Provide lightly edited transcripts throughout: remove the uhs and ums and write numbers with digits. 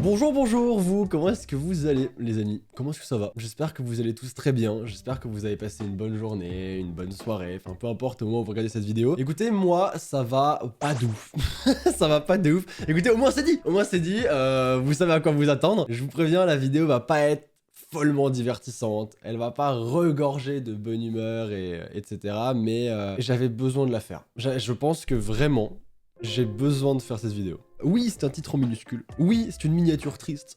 Bonjour vous, comment est-ce que vous allez les amis? Comment est-ce que ça va? J'espère que vous allez tous très bien, j'espère que vous avez passé une bonne journée, une bonne soirée, enfin peu importe au moment où vous regardez cette vidéo. Écoutez, moi ça va pas de ouf, ça va pas de ouf. Écoutez, au moins c'est dit, vous savez à quoi vous attendre. Je vous préviens, la vidéo va pas être follement divertissante, elle va pas regorger de bonne humeur etc. Mais j'avais besoin de la faire. Je pense que vraiment, j'ai besoin de faire cette vidéo. Oui, c'est un titre en minuscule. Oui, c'est une miniature triste.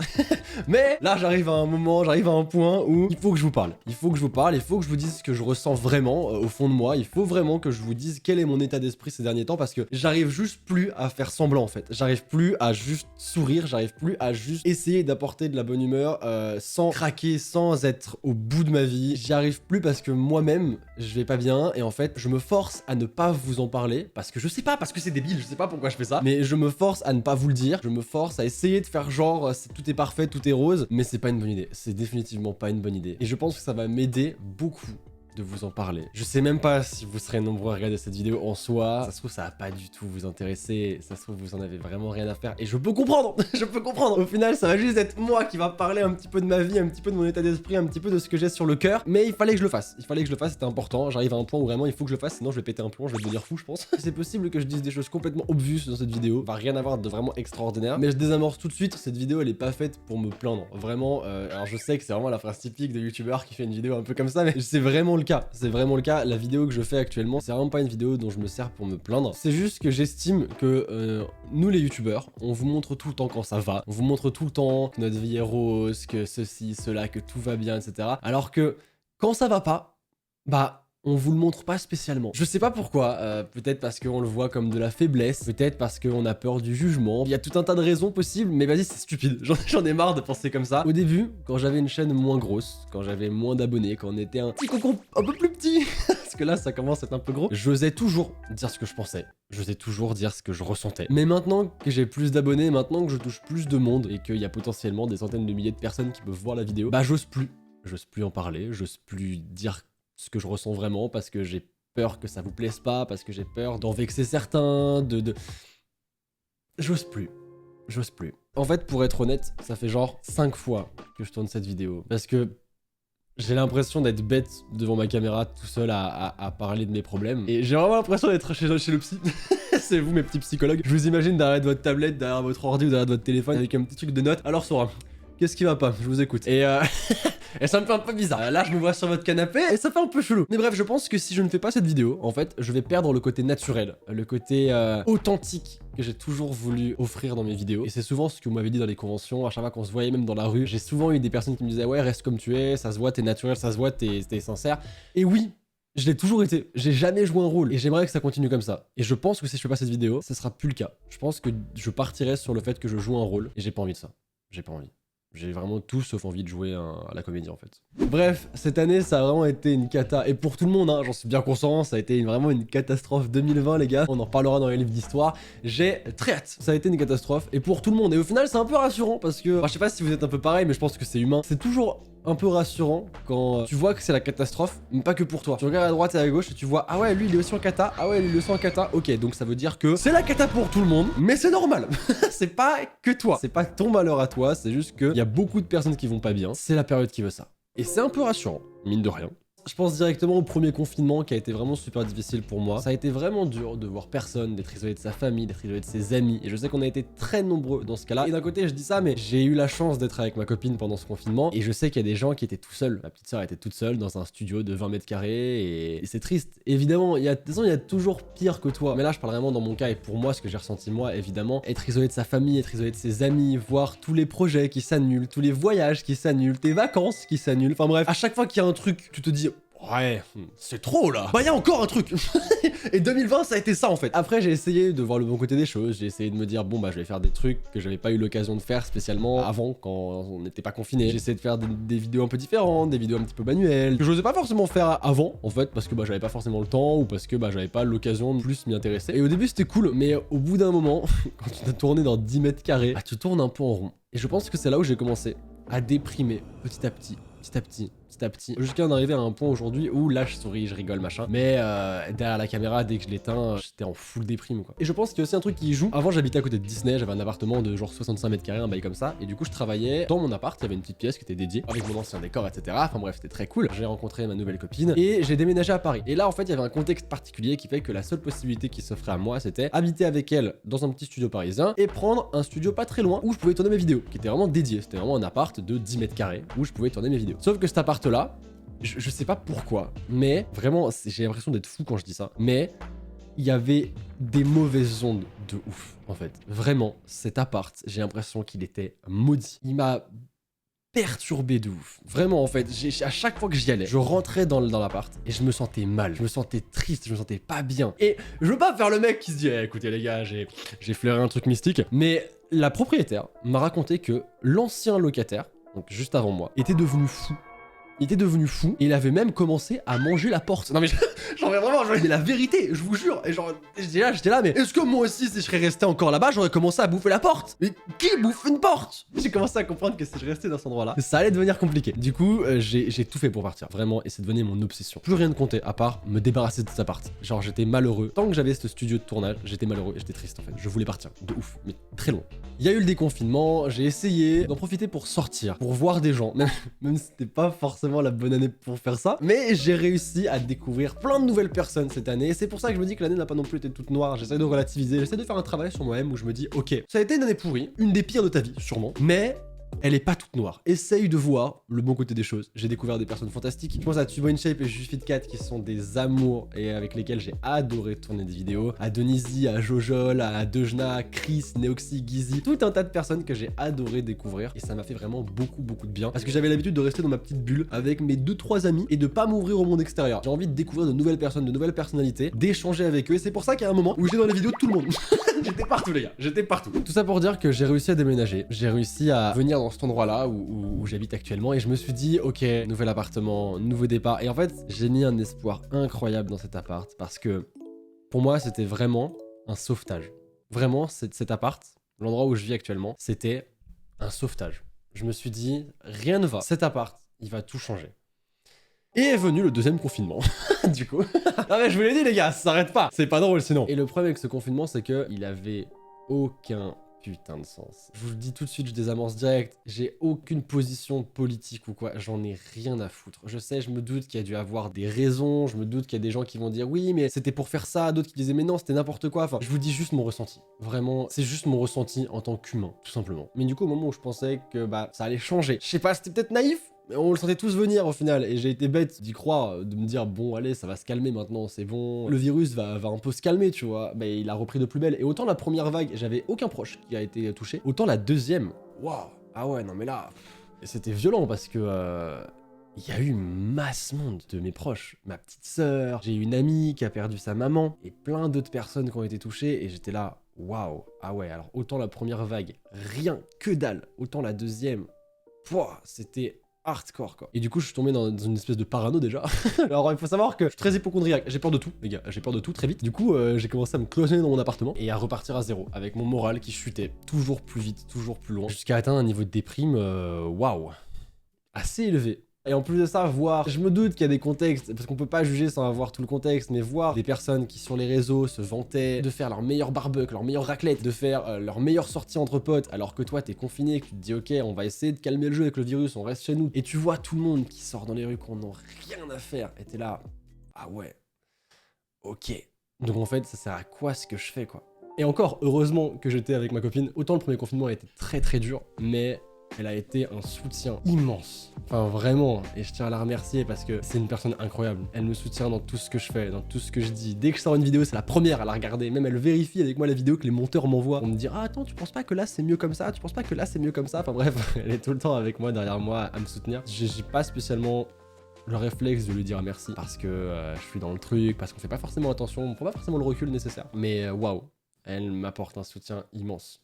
Mais là, j'arrive à un moment, j'arrive à un point où il faut que je vous parle. Il faut que je vous parle, il faut que je vous dise ce que je ressens vraiment au fond de moi. Il faut vraiment que je vous dise quel est mon état d'esprit ces derniers temps parce que j'arrive juste plus à faire semblant en fait. J'arrive plus à juste sourire, j'arrive plus à juste essayer d'apporter de la bonne humeur sans craquer, sans être au bout de ma vie. J'y arrive plus parce que moi-même, je vais pas bien et en fait, je me force à ne pas vous en parler parce que je sais pas, parce que c'est débile, je sais pas pourquoi je fais ça, mais je me force à ne pas vous le dire, je me force à essayer de faire genre tout est parfait, tout est rose, mais c'est pas une bonne idée, c'est définitivement pas une bonne idée. Et je pense que ça va m'aider beaucoup de vous en parler. Je sais même pas si vous serez nombreux à regarder cette vidéo en soi, ça se trouve ça va pas du tout vous intéresser, ça se trouve vous en avez vraiment rien à faire, et je peux comprendre, je peux comprendre. Au final ça va juste être moi qui va parler un petit peu de ma vie, un petit peu de mon état d'esprit, un petit peu de ce que j'ai sur le cœur, mais il fallait que je le fasse, c'était important, j'arrive à un point où vraiment il faut que je le fasse, sinon je vais péter un plomb, je vais devenir fou je pense. C'est possible que je dise des choses complètement obvious dans cette vidéo, va rien avoir de vraiment extraordinaire, mais je désamorce tout de suite, cette vidéo elle est pas faite pour me plaindre, vraiment, alors je sais que c'est vraiment la phrase typique de youtubeur qui fait une vidéo un peu comme ça, mais c'est vraiment le cas, la vidéo que je fais actuellement, c'est vraiment pas une vidéo dont je me sers pour me plaindre, c'est juste que j'estime que nous les youtubeurs, on vous montre tout le temps quand ça va, on vous montre tout le temps que notre vie est rose, que ceci, cela, que tout va bien, etc. Alors que quand ça va pas, bah on vous le montre pas spécialement. Je sais pas pourquoi, peut-être parce qu'on le voit comme de la faiblesse, peut-être parce qu'on a peur du jugement, il y a tout un tas de raisons possibles, mais vas-y c'est stupide, j'en ai marre de penser comme ça. Au début, quand j'avais une chaîne moins grosse, quand j'avais moins d'abonnés, quand on était un petit cocon un peu plus petit, parce que là ça commence à être un peu gros, j'osais toujours dire ce que je pensais, j'osais toujours dire ce que je ressentais. Mais maintenant que j'ai plus d'abonnés, maintenant que je touche plus de monde, et qu'il y a potentiellement des centaines de milliers de personnes qui peuvent voir la vidéo, bah j'ose plus en parler, j'ose plus dire ce que je ressens vraiment parce que j'ai peur que ça vous plaise pas, parce que j'ai peur d'en vexer certains, J'ose plus. En fait, pour être honnête, ça fait genre 5 fois que je tourne cette vidéo parce que j'ai l'impression d'être bête devant ma caméra tout seul à parler de mes problèmes et j'ai vraiment l'impression d'être chez le psy. C'est vous mes petits psychologues. Je vous imagine derrière votre tablette, derrière votre ordi ou derrière votre téléphone avec un petit truc de notes. Alors Sora, qu'est-ce qui va pas? Je vous écoute. Et ça me fait un peu bizarre. Là, je me vois sur votre canapé et ça fait un peu chelou. Mais bref, je pense que si je ne fais pas cette vidéo, en fait, je vais perdre le côté naturel, le côté authentique que j'ai toujours voulu offrir dans mes vidéos. Et c'est souvent ce que vous m'avez dit dans les conventions, à chaque fois qu'on se voyait même dans la rue. J'ai souvent eu des personnes qui me disaient « Ouais, reste comme tu es, ça se voit, t'es naturel, ça se voit, t'es sincère. » Et oui, je l'ai toujours été, j'ai jamais joué un rôle et j'aimerais que ça continue comme ça. Et je pense que si je fais pas cette vidéo, ça sera plus le cas. Je pense que je partirai sur le fait que je joue un rôle et j'ai pas envie de ça. J'ai pas envie. J'ai vraiment tout sauf envie de jouer à la comédie en fait. Bref, cette année ça a vraiment été une cata. Et pour tout le monde, hein, j'en suis bien conscient, ça a été vraiment une catastrophe 2020 les gars. On en reparlera dans les livres d'histoire. J'ai très hâte. Ça a été une catastrophe. Et pour tout le monde. Et au final c'est un peu rassurant parce que... Enfin, je sais pas si vous êtes un peu pareil, mais je pense que c'est humain. C'est toujours un peu rassurant quand tu vois que c'est la catastrophe, mais pas que pour toi. Tu regardes à droite et à gauche et tu vois, ah ouais, lui il est aussi en cata, ah ouais, lui il est aussi en cata, ok, donc ça veut dire que c'est la cata pour tout le monde, mais c'est normal. C'est pas que toi, c'est pas ton malheur à toi, c'est juste qu'il y a beaucoup de personnes qui vont pas bien, c'est la période qui veut ça. Et c'est un peu rassurant, mine de rien. Je pense directement au premier confinement qui a été vraiment super difficile pour moi. Ça a été vraiment dur de voir personne, d'être isolé de sa famille, d'être isolé de ses amis. Et je sais qu'on a été très nombreux dans ce cas-là. Et d'un côté, je dis ça, mais j'ai eu la chance d'être avec ma copine pendant ce confinement. Et je sais qu'il y a des gens qui étaient tout seuls. Ma petite sœur était toute seule dans un studio de 20 mètres carrés. Et c'est triste. Évidemment, il y a toujours pire que toi. Mais là, je parle vraiment dans mon cas et pour moi, ce que j'ai ressenti moi, évidemment. Être isolé de sa famille, être isolé de ses amis, voir tous les projets qui s'annulent, tous les voyages qui s'annulent, tes vacances qui s'annulent. Enfin bref, à chaque fois qu'il y a un truc, tu te dis... Ouais, c'est trop là. Bah y a encore un truc. Et 2020 ça a été ça en fait. Après j'ai essayé de voir le bon côté des choses, j'ai essayé de me dire bon bah je vais faire des trucs que j'avais pas eu l'occasion de faire spécialement avant quand on n'était pas confiné. J'ai essayé de faire des vidéos un peu différentes, des vidéos un petit peu manuelles, que j'osais pas forcément faire avant en fait parce que bah j'avais pas forcément le temps ou parce que bah j'avais pas l'occasion de plus m'y intéresser. Et au début c'était cool mais au bout d'un moment, quand tu t'as tourné dans 10 mètres carrés, bah, tu tournes un peu en rond. Et je pense que c'est là où j'ai commencé à déprimer petit à petit. petit à petit, jusqu'à en arriver à un point aujourd'hui où là je souris, je rigole, machin. Mais derrière la caméra, dès que je l'éteins, j'étais en full déprime quoi. Et je pense qu'il y a aussi un truc qui y joue. Avant j'habitais à côté de Disney, j'avais un appartement de genre 65 mètres carrés, un bail comme ça. Et du coup je travaillais dans mon appart, il y avait une petite pièce qui était dédiée avec mon ancien décor, etc. Enfin bref, c'était très cool. J'ai rencontré ma nouvelle copine et j'ai déménagé à Paris. Et là en fait il y avait un contexte particulier qui fait que la seule possibilité qui s'offrait à moi, c'était habiter avec elle dans un petit studio parisien et prendre un studio pas très loin où je pouvais tourner mes vidéos, qui était vraiment dédié. C'était vraiment un appart de 10 mètres carrés où je pouvais tourner mes vidéos. Sauf que cet appart là, je sais pas pourquoi, mais vraiment, j'ai l'impression d'être fou quand je dis ça, mais il y avait des mauvaises ondes de ouf, en fait. Vraiment, cet appart, j'ai l'impression qu'il était maudit. Il m'a perturbé de ouf. Vraiment, en fait, à chaque fois que j'y allais, je rentrais dans l'appart et je me sentais mal, je me sentais triste, je me sentais pas bien. Et je veux pas faire le mec qui se dit écoutez les gars, j'ai flairé un truc mystique, mais la propriétaire m'a raconté que l'ancien locataire, donc juste avant moi, était devenu fou. Il était devenu fou et il avait même commencé à manger la porte. Non mais j'en vais vraiment, mais la vérité, je vous jure. Et genre, j'étais là, mais est-ce que moi aussi, si je serais resté encore là-bas, j'aurais commencé à bouffer la porte? Mais qui bouffe une porte? J'ai commencé à comprendre que si je restais dans cet endroit-là, ça allait devenir compliqué. Du coup, j'ai tout fait pour partir, vraiment, et c'est devenu mon obsession. Plus rien ne comptait, à part me débarrasser de cet appart. Genre, j'étais malheureux. Tant que j'avais ce studio de tournage, j'étais malheureux et j'étais triste en fait. Je voulais partir, de ouf, mais très loin. Il y a eu le déconfinement, j'ai essayé d'en profiter pour sortir, pour voir des gens, même si c'était pas forcément la bonne année pour faire ça, mais j'ai réussi à découvrir plein de nouvelles personnes cette année, et c'est pour ça que je me dis que l'année n'a pas non plus été toute noire. J'essaie de relativiser, j'essaie de faire un travail sur moi-même où je me dis ok, ça a été une année pourrie, une des pires de ta vie sûrement, mais elle est pas toute noire. Essaye de voir le bon côté des choses. J'ai découvert des personnes fantastiques. Je pense à Tubo InShape et JuFit4 qui sont des amours et avec lesquels j'ai adoré tourner des vidéos. À Donizy, à Jojol, à Dejna, Chris, Neoxy, Gizzy. Tout un tas de personnes que j'ai adoré découvrir et ça m'a fait vraiment beaucoup de bien. Parce que j'avais l'habitude de rester dans ma petite bulle avec mes 2-3 amis et de pas m'ouvrir au monde extérieur. J'ai envie de découvrir de nouvelles personnes, de nouvelles personnalités, d'échanger avec eux. Et c'est pour ça qu'il y a un moment où j'étais dans les vidéos de tout le monde. J'étais partout les gars, j'étais partout. Tout ça pour dire que j'ai réussi à déménager. J'ai réussi à venir dans cet endroit-là où j'habite actuellement et je me suis dit ok, nouvel appartement, nouveau départ. Et en fait, j'ai mis un espoir incroyable dans cet appart parce que pour moi, c'était vraiment un sauvetage. Vraiment, cet appart, l'endroit où je vis actuellement, c'était un sauvetage. Je me suis dit, rien ne va. Cet appart, il va tout changer. Et est venu le deuxième confinement, du coup. Non mais je vous l'ai dit les gars, ça s'arrête pas. C'est pas drôle sinon. Et le problème avec ce confinement, c'est que il avait aucun putain de sens. Je vous le dis tout de suite, je désamorce direct. J'ai aucune position politique ou quoi. J'en ai rien à foutre. Je sais, je me doute qu'il y a dû avoir des raisons. Je me doute qu'il y a des gens qui vont dire oui, mais c'était pour faire ça. D'autres qui disaient mais non, c'était n'importe quoi. Enfin, je vous dis juste mon ressenti. Vraiment, c'est juste mon ressenti en tant qu'humain, tout simplement. Mais du coup, au moment où je pensais que bah ça allait changer, je sais pas, c'était peut-être naïf. Mais on le sentait tous venir au final et j'ai été bête d'y croire, de me dire bon allez ça va se calmer maintenant, c'est bon, le virus va un peu se calmer tu vois, mais il a repris de plus belle et autant la première vague j'avais aucun proche qui a été touché, autant la deuxième, waouh, ah ouais non mais là, c'était violent parce que il y a eu masse monde de mes proches, ma petite sœur, j'ai une amie qui a perdu sa maman et plein d'autres personnes qui ont été touchées et j'étais là, waouh, ah ouais alors autant la première vague, rien que dalle, autant la deuxième, pouah, c'était hardcore quoi. Et du coup je suis tombé dans une espèce de parano déjà. Alors il faut savoir que je suis très hypochondriaque, j'ai peur de tout les gars, j'ai peur de tout très vite. Du coup j'ai commencé à me cloisonner dans mon appartement et à repartir à zéro avec mon moral qui chutait toujours plus vite, toujours plus loin, jusqu'à atteindre un niveau de déprime waouh, assez élevé. Et en plus de ça, voir, je me doute qu'il y a des contextes, parce qu'on peut pas juger sans avoir tout le contexte, mais voir des personnes qui sur les réseaux se vantaient de faire leur meilleur barbecue, leur meilleure raclette, de faire leur meilleure sortie entre potes, alors que toi t'es confiné, que tu te dis ok, on va essayer de calmer le jeu avec le virus, on reste chez nous. Et tu vois tout le monde qui sort dans les rues, qu'on n'a rien à faire, et t'es là, ah ouais, ok. Donc en fait, ça sert à quoi ce que je fais quoi? Et encore, heureusement que j'étais avec ma copine, autant le premier confinement a été très dur, mais elle a été un soutien immense. Enfin vraiment, et je tiens à la remercier parce que c'est une personne incroyable. Elle me soutient dans tout ce que je fais, dans tout ce que je dis. Dès que je sors une vidéo, c'est la première à la regarder. Même elle vérifie avec moi la vidéo que les monteurs m'envoient. On me dit ah attends, tu penses pas que là c'est mieux comme ça? Tu penses pas que là c'est mieux comme ça? Enfin bref, elle est tout le temps avec moi, derrière moi, à me soutenir. J'ai pas spécialement le réflexe de lui dire merci parce que je suis dans le truc, parce qu'on fait pas forcément attention, on prend pas forcément le recul nécessaire. Mais waouh, elle m'apporte un soutien immense.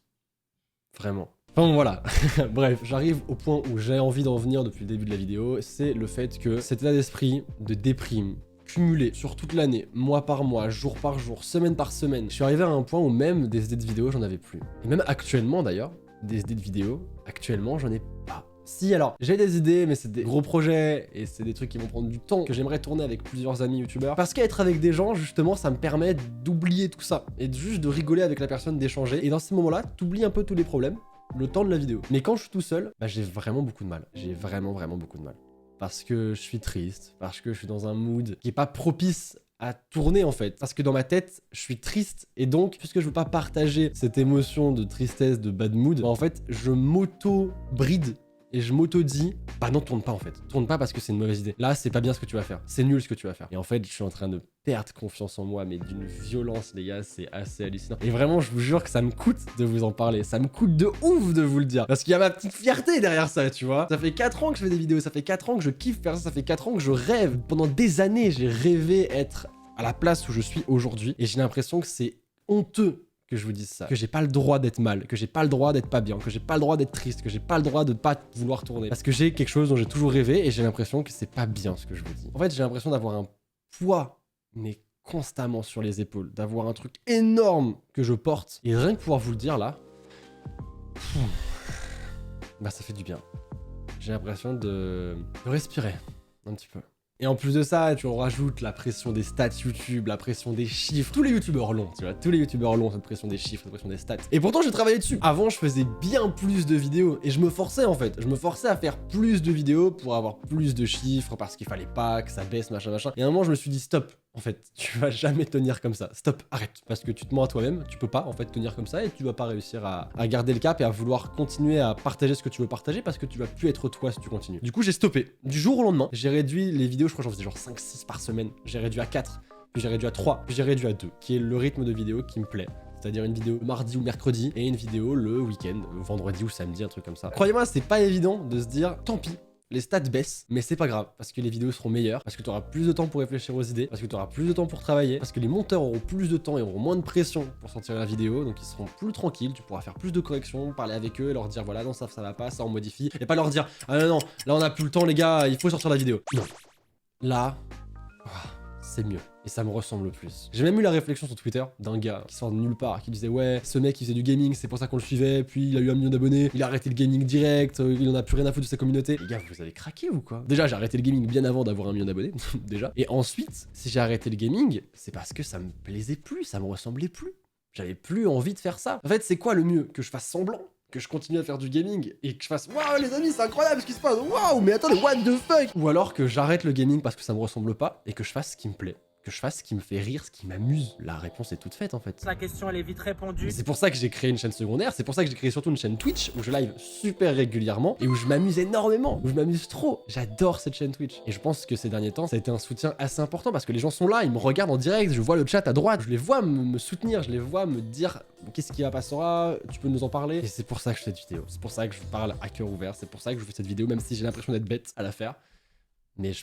Vraiment. Enfin voilà, bref, j'arrive au point où j'ai envie d'en venir depuis le début de la vidéo, c'est le fait que cet état d'esprit de déprime, cumulé sur toute l'année, mois par mois, jour par jour, semaine par semaine, je suis arrivé à un point où même des idées de vidéo, j'en avais plus. Et même actuellement d'ailleurs, des idées de vidéo, actuellement, j'en ai pas. Si, alors, j'ai des idées, mais c'est des gros projets, et c'est des trucs qui vont prendre du temps, que j'aimerais tourner avec plusieurs amis youtubeurs. Parce qu'être avec des gens, justement, ça me permet d'oublier tout ça, et juste de rigoler avec la personne, d'échanger, et dans ces moments-là, t'oublies un peu tous les problèmes, le temps de la vidéo. Mais quand je suis tout seul, bah j'ai vraiment beaucoup de mal. J'ai vraiment beaucoup de mal. Parce que je suis triste, parce que je suis dans un mood qui est pas propice à tourner en fait. Parce que dans ma tête, je suis triste et donc, puisque je veux pas partager cette émotion de tristesse, de bad mood, bah en fait, je m'auto-bride et je m'auto-dis, bah non, tourne pas en fait. Tourne pas parce que c'est une mauvaise idée. Là, c'est pas bien ce que tu vas faire. C'est nul ce que tu vas faire. Et en fait, je suis en train de perdre confiance en moi, mais d'une violence, les gars, c'est assez hallucinant. Et vraiment, je vous jure que ça me coûte de vous en parler. Ça me coûte de ouf de vous le dire. Parce qu'il y a ma petite fierté derrière ça, tu vois. Ça fait 4 ans que je fais des vidéos, ça fait 4 ans que je kiffe faire ça, ça fait 4 ans que je rêve. Pendant des années, j'ai rêvé être à la place où je suis aujourd'hui. Et j'ai l'impression que c'est honteux que je vous dise ça, que j'ai pas le droit d'être mal, que j'ai pas le droit d'être pas bien, que j'ai pas le droit d'être triste, que j'ai pas le droit de pas vouloir tourner. Parce que j'ai quelque chose dont j'ai toujours rêvé et j'ai l'impression que c'est pas bien ce que je vous dis. En fait, j'ai l'impression d'avoir un poids, mais constamment sur les épaules, d'avoir un truc énorme que je porte. Et rien que pouvoir vous le dire là, bah ça fait du bien. J'ai l'impression de respirer un petit peu. Et en plus de ça, tu en rajoutes la pression des stats YouTube, la pression des chiffres. Tous les youtubeurs l'ont, tu vois. Tous les youtubeurs l'ont, cette pression des chiffres, cette pression des stats. Et pourtant, j'ai travaillé dessus. Avant, je faisais bien plus de vidéos. Et je me forçais, en fait. Je me forçais à faire plus de vidéos pour avoir plus de chiffres, parce qu'il fallait pas que ça baisse, machin, machin. Et à un moment, je me suis dit, stop. En fait, tu vas jamais tenir comme ça. Stop, arrête. Parce que tu te mens à toi-même, tu peux pas en fait tenir comme ça et tu vas pas réussir à garder le cap et à vouloir continuer à partager ce que tu veux partager parce que tu vas plus être toi si tu continues. Du coup, j'ai stoppé. Du jour au lendemain, j'ai réduit les vidéos, je crois que j'en faisais genre 5-6 par semaine. J'ai réduit à 4, puis j'ai réduit à 3, puis j'ai réduit à 2, qui est le rythme de vidéo qui me plaît. C'est-à-dire une vidéo mardi ou mercredi et une vidéo le week-end, vendredi ou samedi, un truc comme ça. Croyez-moi, c'est pas évident de se dire, tant pis. Les stats baissent, mais c'est pas grave, parce que les vidéos seront meilleures, parce que tu auras plus de temps pour réfléchir aux idées, parce que tu auras plus de temps pour travailler, parce que les monteurs auront plus de temps et auront moins de pression pour sortir la vidéo, donc ils seront plus tranquilles, tu pourras faire plus de corrections, parler avec eux et leur dire voilà, non, ça va pas, ça on modifie, et pas leur dire ah non, non, là on a plus le temps les gars, il faut sortir la vidéo. Non. Là, c'est mieux. Et ça me ressemble plus. J'ai même eu la réflexion sur Twitter d'un gars qui sort de nulle part, qui disait ouais, ce mec il faisait du gaming, c'est pour ça qu'on le suivait, puis il a eu 1 million d'abonnés, il a arrêté le gaming direct, il en a plus rien à foutre de sa communauté. Les gars, vous avez craqué ou quoi? Déjà, j'ai arrêté le gaming bien avant d'avoir 1 million d'abonnés, déjà. Et ensuite, si j'ai arrêté le gaming, c'est parce que ça me plaisait plus, ça me ressemblait plus. J'avais plus envie de faire ça. En fait, c'est quoi le mieux? Que je fasse semblant? Que je continue à faire du gaming et que je fasse waouh les amis c'est incroyable ce qui se passe, waouh mais attendez what the fuck? Ou alors que j'arrête le gaming parce que ça me ressemble pas et que je fasse ce qui me plaît, que je fasse ce qui me fait rire, ce qui m'amuse. La réponse est toute faite en fait. La question elle est vite répondue. C'est pour ça que j'ai créé une chaîne secondaire, c'est pour ça que j'ai créé surtout une chaîne Twitch où je live super régulièrement et où je m'amuse énormément, où je m'amuse trop. J'adore cette chaîne Twitch et je pense que ces derniers temps ça a été un soutien assez important parce que les gens sont là, ils me regardent en direct, je vois le chat à droite, je les vois me soutenir, je les vois me dire qu'est-ce qui va pas Sora, tu peux nous en parler. Et c'est pour ça que je fais cette vidéo, c'est pour ça que je vous parle à cœur ouvert, c'est pour ça que je fais cette vidéo même si j'ai l'impression d'être bête à la faire. Mais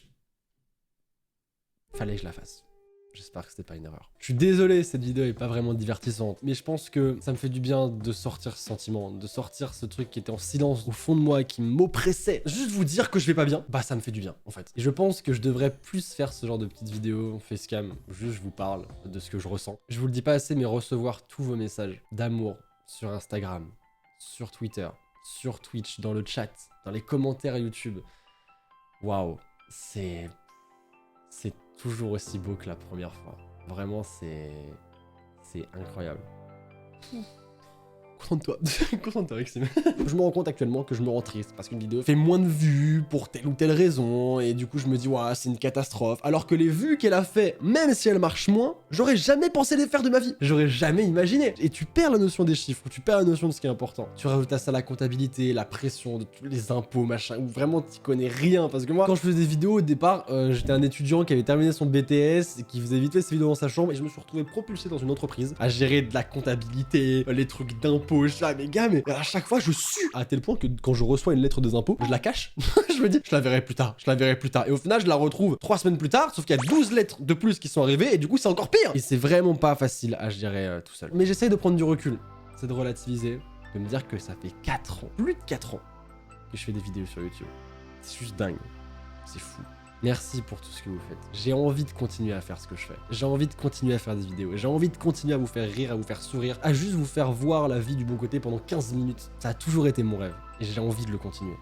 fallait que je la fasse. J'espère que c'était pas une erreur. Je suis désolé, cette vidéo est pas vraiment divertissante, mais je pense que ça me fait du bien de sortir ce sentiment, de sortir ce truc qui était en silence au fond de moi, qui m'oppressait. Juste vous dire que je vais pas bien, bah ça me fait du bien en fait. Et je pense que je devrais plus faire ce genre de petites vidéos facecam, juste je vous parle de ce que je ressens. Je vous le dis pas assez, mais recevoir tous vos messages d'amour sur Instagram, sur Twitter, sur Twitch, dans le chat, dans les commentaires YouTube, waouh, c'est toujours aussi beau que la première fois. Vraiment, c'est incroyable. Concentre-toi, concentre-toi Maxime. Je me rends compte actuellement que je me rends triste parce qu'une vidéo fait moins de vues pour telle ou telle raison et du coup je me dis ouais c'est une catastrophe. Alors que les vues qu'elle a fait, même si elles marchent moins, j'aurais jamais pensé les faire de ma vie. J'aurais jamais imaginé. Et tu perds la notion des chiffres, tu perds la notion de ce qui est important. Tu rajoutes à ça la comptabilité, la pression de tous les impôts, machin, où vraiment tu connais rien. Parce que moi, quand je faisais des vidéos au départ, j'étais un étudiant qui avait terminé son BTS et qui faisait vite fait ses vidéos dans sa chambre et je me suis retrouvé propulsé dans une entreprise à gérer de la comptabilité, les trucs d'impôts. Mais gars, mais à chaque fois je sue à tel point que quand je reçois une lettre des impôts, je la cache. Je me dis, je la verrai plus tard, je la verrai plus tard. Et au final, je la retrouve 3 semaines plus tard, sauf qu'il y a 12 lettres de plus qui sont arrivées et du coup, c'est encore pire. Et c'est vraiment pas facile à gérer tout seul. Mais j'essaye de prendre du recul, c'est de relativiser, de me dire que ça fait 4 ans, plus de 4 ans, que je fais des vidéos sur YouTube. C'est juste dingue, c'est fou. Merci pour tout ce que vous faites. J'ai envie de continuer à faire ce que je fais. J'ai envie de continuer à faire des vidéos. J'ai envie de continuer à vous faire rire, à vous faire sourire, à juste vous faire voir la vie du bon côté pendant 15 minutes. Ça a toujours été mon rêve et j'ai envie de le continuer.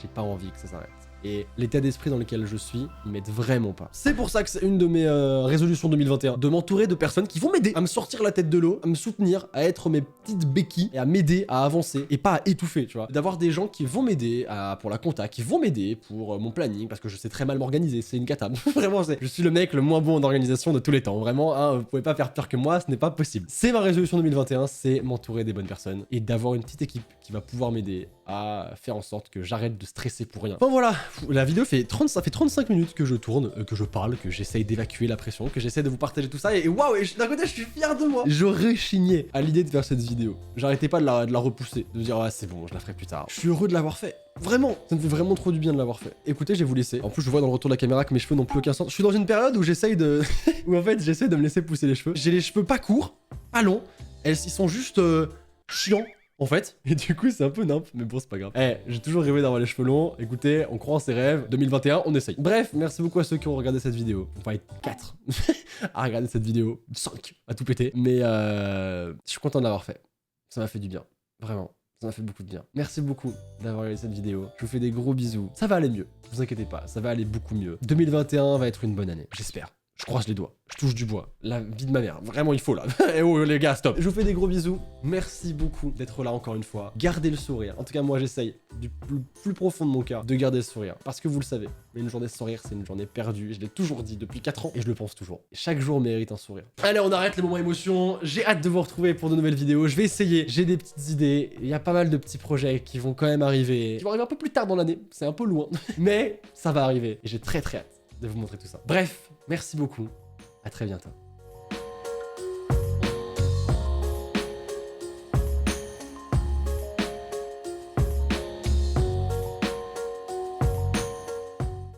j'ai pas envie que ça s'arrête. Et l'état d'esprit dans lequel je suis, il m'aide vraiment pas. C'est pour ça que c'est une de mes résolutions 2021, de m'entourer de personnes qui vont m'aider à me sortir la tête de l'eau, à me soutenir, à être mes petites béquilles et à m'aider à avancer et pas à étouffer, tu vois. D'avoir des gens qui vont m'aider pour la compta, qui vont m'aider pour mon planning, parce que je sais très mal m'organiser, c'est une cata. Vraiment, je suis le mec le moins bon en organisation de tous les temps. Vraiment, hein, vous pouvez pas faire pire que moi, ce n'est pas possible. C'est ma résolution 2021, c'est m'entourer des bonnes personnes et d'avoir une petite équipe qui va pouvoir m'aider à faire en sorte que j'arrête de stresser pour rien. Bon voilà, la vidéo ça fait 35 minutes que je tourne, que je parle, que j'essaye d'évacuer la pression, que j'essaie de vous partager tout ça et waouh, d'un côté je suis fier de moi. Je rechignais à l'idée de faire cette vidéo. J'arrêtais pas de la repousser, de dire ah c'est bon, je la ferai plus tard. Je suis heureux de l'avoir fait. Vraiment, ça me fait vraiment trop du bien de l'avoir fait. Écoutez, je vais vous laisser. En plus, je vois dans le retour de la caméra que mes cheveux n'ont plus aucun sens. Je suis dans une période où j'essaye de... où en fait, j'essaie de me laisser pousser les cheveux. J'ai les cheveux pas courts, pas longs. Ils sont juste chiants. En fait, et du coup c'est un peu nimp, mais bon c'est pas grave. J'ai toujours rêvé d'avoir les cheveux longs, écoutez, on croit en ses rêves, 2021, on essaye. Bref, merci beaucoup à ceux qui ont regardé cette vidéo. On va être 4 à regarder cette vidéo, 5 à tout péter, mais je suis content de l'avoir fait. Ça m'a fait du bien, vraiment, ça m'a fait beaucoup de bien. Merci beaucoup d'avoir regardé cette vidéo, je vous fais des gros bisous. Ça va aller mieux, vous inquiétez pas, ça va aller beaucoup mieux. 2021 va être une bonne année, j'espère. Je croise les doigts, je touche du bois. La vie de ma mère, vraiment il faut là. Eh oh les gars, stop. Je vous fais des gros bisous. Merci beaucoup d'être là encore une fois. Gardez le sourire. En tout cas moi j'essaye du plus profond de mon cœur de garder le sourire. Parce que vous le savez, une journée sans rire c'est une journée perdue. Je l'ai toujours dit depuis 4 ans et je le pense toujours. Chaque jour mérite un sourire. Allez on arrête les moments émotions. J'ai hâte de vous retrouver pour de nouvelles vidéos. Je vais essayer. J'ai des petites idées. Il y a pas mal de petits projets qui vont quand même arriver. Qui vont arriver un peu plus tard dans l'année. C'est un peu loin. Mais ça va arriver. Et j'ai très hâte de vous montrer tout ça. Bref, merci beaucoup. À très bientôt.